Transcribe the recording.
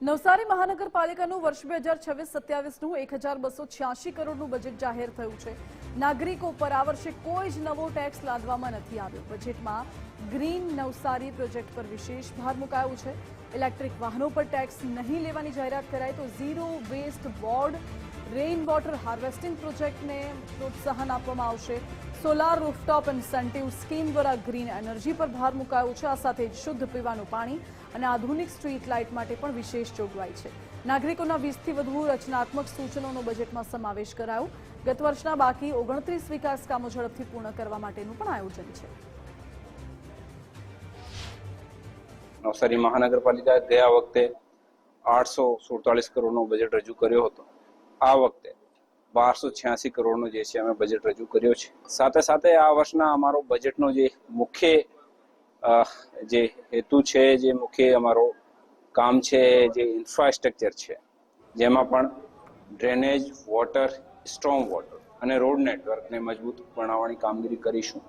નવસારી મહાનગરપાલિકાનું વર્ષ 2026-27નું 1286 કરોડનું બજેટ જાહેર થયું છે। નાગરિકો પર આ વર્ષે કોઈ જ નવો ટેક્સ લાદવામાં નથી આવ્યો। બજેટમાં ગ્રીન નવસારી પ્રોજેક્ટ પર વિશેષ ભાર મુકાયો છે। ઇલેક્ટ્રિક વાહનો પર ટેક્સ નહીં લેવાની જાહેરાત કરાઈ તો zero waste board rain water harvesting પ્રોજેક્ટને પ્રોત્સાહન આપવામાં આવશે। સોલાર રૂફટોપ ઇન્સેન્ટિવ સ્કીમ દ્વારા ગ્રીન એનર્જી પર ભાર મુકાયો છે। આ સાથે જ શુદ્ધ પીવાનું પાણી અને આધુનિક સ્ટ્રીટ લાઇટ માટે પણ વિશેષ જોગવાઈ છે। નાગરિકોના 20થી વધુ રચનાત્મક સૂચનોનો બજેટમાં સમાવેશ કરાયો। ગત વર્ષના બાકી 29 વિકાસ કામો ઝડપથી પૂર્ણ કરવા માટેનું પણ આયોજન છે। નવસારી મહાનગરપાલિકાએ ગયા વખતે 847 કરોડનો બજેટ રજૂ કર્યો હતો। આ વખતે 1286 કરોડનો જે છે અમે બજેટ રજૂ કર્યો છે। સાથે સાથે આ વર્ષના અમારો બજેટનો જે મુખ્ય જે હેતુ છે, જે મુખ્ય અમારો કામ છે, જે ઇન્ફ્રાસ્ટ્રક્ચર છે, જેમાં પણ ડ્રેનેજ, વોટર, સ્ટ્રોંગ વોટર અને રોડ નેટવર્કને મજબૂત બનાવવાની કામગીરી કરીશું।